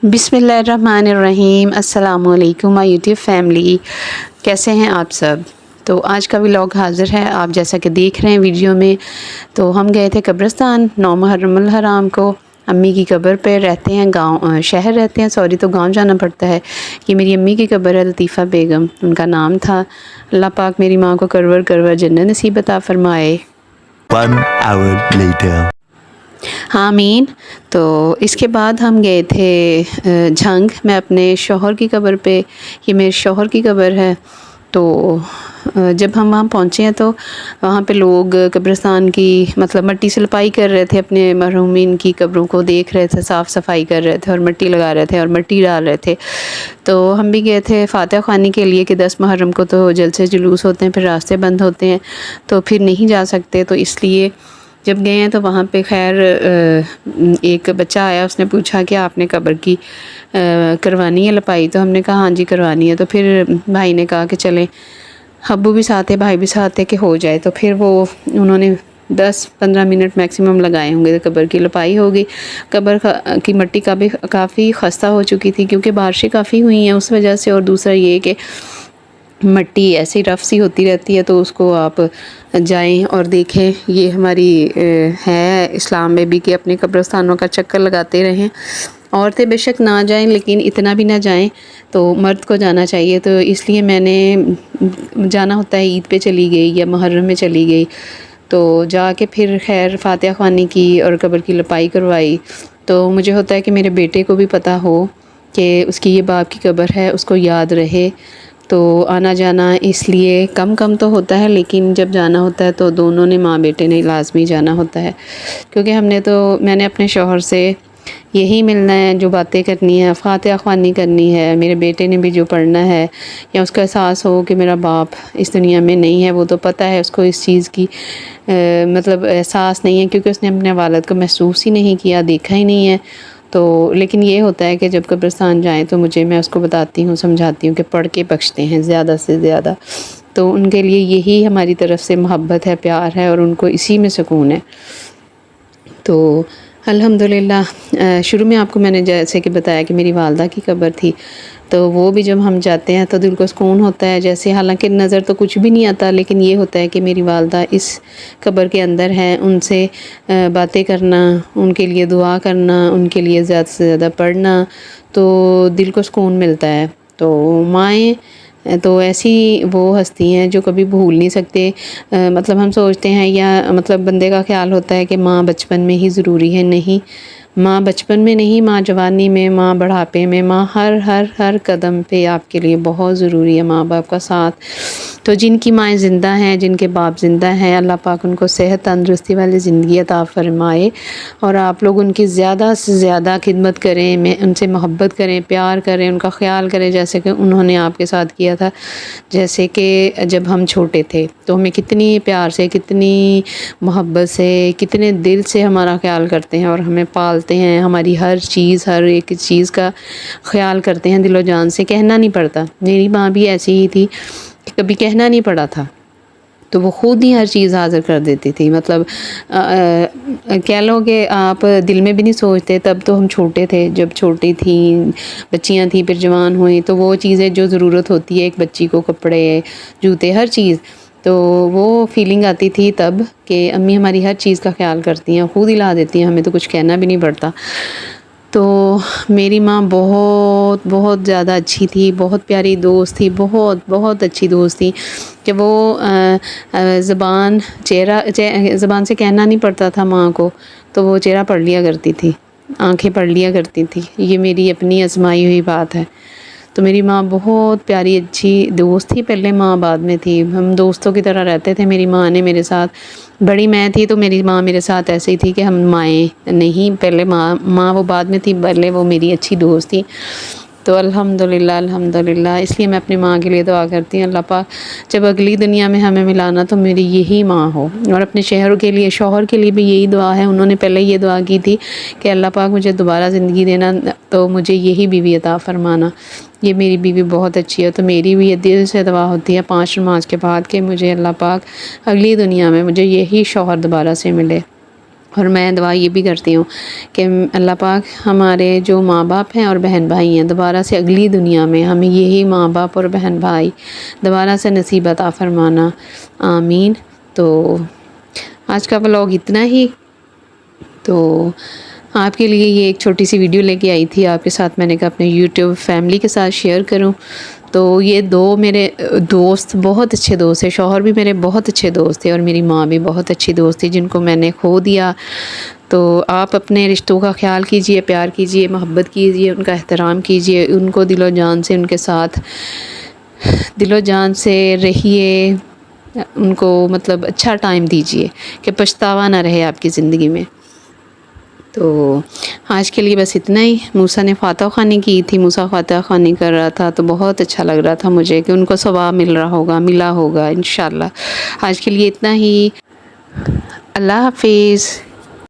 बिस्मिल्लाहिर्रहमानिर्रहीम। अस्सलाम वालेकुम माय यूट्यूब फैमिली, कैसे हैं आप सब। तो आज का व्लॉग हाज़िर है। आप जैसा कि देख रहे हैं वीडियो में, तो हम गए थे कब्रिस्तान 9 मुहर्रमुल हराम को अम्मी की कब्र पे। रहते हैं गांव, शहर रहते हैं सॉरी, तो गांव जाना पड़ता है। ये मेरी अम्मी की कब्र है, लतीफ़ा बेगम उनका नाम था। अल्लाह पाक मेरी माँ को करवर करवर जन्नत नसीब अता फरमाए। 1 hour later. आमीन। तो इसके बाद हम गए थे झंग, मैं अपने शौहर की कब्र पे, ये मेरे शौहर की कब्र है। तो जब हम वहाँ पहुँचे हैं तो वहाँ पे लोग कब्रिस्तान की मतलब मिट्टी से लिपाई कर रहे थे, अपने मरहूमीन की कब्रों को देख रहे थे, साफ़ सफाई कर रहे थे और मिट्टी लगा रहे थे और मिट्टी डाल रहे थे। तो हम भी गए थे फातिहा ख़्वानी के लिए कि 10 मुहर्रम को तो जलसे जुलूस होते हैं, फिर रास्ते बंद होते हैं तो फिर नहीं जा सकते। तो इसलिए जब गए हैं तो वहाँ पे खैर एक बच्चा आया, उसने पूछा कि आपने कब्र की करवानी है लिपाई। तो हमने कहा हाँ जी करवानी है। तो फिर भाई ने कहा कि चलें, अब्बू भी साथ है, भाई भी साथ है कि हो जाए। तो फिर वो उन्होंने 10-15 मिनट मैक्सिमम लगाए होंगे तो कब्र की लिपाई हो गई। कब्र की मिट्टी का भी काफ़ी खस्ता हो चुकी थी क्योंकि बारिशें काफ़ी हुई हैं उस वजह से, और दूसरा ये कि मिट्टी ऐसी रफ़ सी होती रहती है। तो उसको आप जाएं और देखें। ये हमारी है इस्लाम में भी कि अपने कब्रिस्तानों का चक्कर लगाते रहें। औरतें बेशक ना जाएं लेकिन इतना भी ना जाएं, तो मर्द को जाना चाहिए। तो इसलिए मैंने जाना होता है, ईद पे चली गई या मुहर्रम में चली गई। तो जाके फिर खैर फातिहा ख़्वानी की और कब्र की लिपाई करवाई। तो मुझे होता है कि मेरे बेटे को भी पता हो कि उसकी ये बाप की कब्र है, उसको याद रहे। तो आना जाना इसलिए कम कम तो होता है, लेकिन जब जाना होता है तो दोनों ने, माँ बेटे ने लाजमी जाना होता है। क्योंकि मैंने अपने शौहर से यही मिलना है, जो बातें करनी है, फातिहा ख़्वानी करनी है, मेरे बेटे ने भी जो पढ़ना है, या उसका एहसास हो कि मेरा बाप इस दुनिया में नहीं है। वो तो पता है उसको इस चीज़ की मतलब एहसास नहीं है क्योंकि उसने अपने वालिद को महसूस ही नहीं किया, देखा ही नहीं है। तो लेकिन ये होता है कि जब कब्रिस्तान जाएं तो मैं उसको बताती हूँ, समझाती हूँ कि पढ़ के बख्शते हैं ज़्यादा से ज़्यादा। तो उनके लिए यही हमारी तरफ से मोहब्बत है, प्यार है, और उनको इसी में सुकून है। तो अल्हम्दुलिल्लाह शुरू में आपको मैंने जैसे कि बताया कि मेरी वालदा की कब्र थी, तो वो भी जब हम जाते हैं तो दिल को सुकून होता है। जैसे हालांकि नज़र तो कुछ भी नहीं आता, लेकिन ये होता है कि मेरी वालदा इस कब्र के अंदर है, उनसे बातें करना, उनके लिए दुआ करना, उनके लिए ज़्यादा से ज़्यादा पढ़ना, तो दिल को सुकून मिलता है। तो माएँ तो ऐसी वो हस्ती हैं जो कभी भूल नहीं सकते। मतलब हम सोचते हैं या मतलब बंदे का ख्याल होता है कि माँ बचपन में ही ज़रूरी है। नहीं, माँ बचपन में नहीं, माँ जवानी में, माँ बढ़ापे में, माँ हर हर हर कदम पे आपके लिए बहुत ज़रूरी है माँ बाप का साथ। तो जिनकी माएँ ज़िंदा हैं, जिनके बाप ज़िंदा हैं, अल्लाह पाक उनको सेहत तंदुरुस्ती वाली ज़िंदगी अता फरमाए, और आप लोग उनकी ज़्यादा से ज़्यादा खिदमत करें, में उनसे मोहब्बत करें, प्यार करें, उनका ख्याल करें जैसे कि उन्होंने आपके साथ किया था। जैसे कि जब हम छोटे थे तो हमें कितनी प्यार से, कितनी मोहब्बत से, कितने दिल से हमारा ख्याल करते हैं और हमें पालते हैं। हमारी हर चीज़, हर एक चीज़ का ख्याल करते हैं दिलो जान से, कहना नहीं पड़ता। मेरी माँ भी ऐसी ही थी कि कभी कहना नहीं पड़ा था, तो वो ख़ुद ही हर चीज़ हाज़िर कर देती थी। मतलब कह लो कि आप दिल में भी नहीं सोचते। तब तो हम छोटे थे, जब छोटी थी बच्चियां थी, फिर जवान हुई, तो वो चीज़ें जो ज़रूरत होती है एक बच्ची को, कपड़े, जूते, हर चीज़, तो वो फीलिंग आती थी तब कि अम्मी हमारी हर चीज़ का ख्याल करती हैं, ख़ुद ही ला देती हैं, हमें तो कुछ कहना भी नहीं पड़ता। तो मेरी माँ बहुत बहुत ज़्यादा अच्छी थी, बहुत प्यारी दोस्त थी, बहुत बहुत अच्छी दोस्त थी कि वो ज़बान से कहना नहीं पड़ता था माँ को, तो वो चेहरा पढ़ लिया करती थी, आंखें पढ़ लिया करती थी। ये मेरी अपनी आजमाई हुई बात है। तो मेरी माँ बहुत प्यारी अच्छी दोस्त थी, पहले माँ बाद में थी। हम दोस्तों की तरह रहते थे। मेरी माँ ने मेरे साथ, बड़ी मैं थी तो मेरी माँ मेरे साथ ऐसे ही थी कि हम माएँ नहीं, पहले माँ वो बाद में थी, पहले वो मेरी अच्छी दोस्त थी। तो अल्हम्दुलिल्लाह अल्हम्दुलिल्लाह, इसलिए मैं अपनी माँ के लिए दुआ करती हूँ, अल्लाह पाक जब अगली दुनिया में हमें मिलाना तो मेरी यही माँ हो। और अपने शौहर के लिए भी यही दुआ है। उन्होंने पहले ये दुआ की थी कि अल्लाह पाक मुझे दोबारा ज़िंदगी देना तो मुझे यही बीवी अता फरमाना। ये मेरी बीवी बहुत अच्छी है। तो मेरी भी ये दिल से दुआ होती है 5 नमाज के बाद कि मुझे अल्लाह पाक अगली दुनिया में मुझे यही शौहर दोबारा से मिले। اور میں دعا یہ بھی کرتی ہوں کہ اللہ پاک ہمارے جو ماں باپ ہیں اور بہن بھائی ہیں دوبارہ سے اگلی دنیا میں ہمیں یہی ماں باپ اور بہن بھائی دوبارہ سے نصیب عطا فرمانا، آمین۔ تو آج کا ولاگ اتنا ہی، تو آپ کے لیے یہ ایک چھوٹی سی ویڈیو لے کے آئی تھی آپ کے ساتھ، میں نے کہا اپنے یوٹیوب فیملی کے ساتھ شیئر کروں۔ تو یہ دو میرے دوست بہت اچھے دوست ہیں، شوہر بھی میرے بہت اچھے دوست تھے اور میری ماں بھی بہت اچھی دوست تھی جن کو میں نے کھو دیا۔ تو آپ اپنے رشتوں کا خیال کیجئے، پیار کیجئے، محبت کیجئے، ان کا احترام کیجئے، ان کو دل و جان سے ان کے ساتھ دل و جان سے رہیے، ان کو مطلب اچھا ٹائم دیجئے کہ پچھتاوا نہ رہے آپ کی زندگی میں۔ تو آج کے لیے بس اتنا ہی۔ موسیٰ نے فاتحہ خوانی کی تھی، موسیٰ فاتحہ خوانی کر رہا تھا تو بہت اچھا لگ رہا تھا مجھے کہ ان کو ثواب ملا ہوگا انشاءاللہ۔ آج کے لیے اتنا ہی، اللہ حافظ۔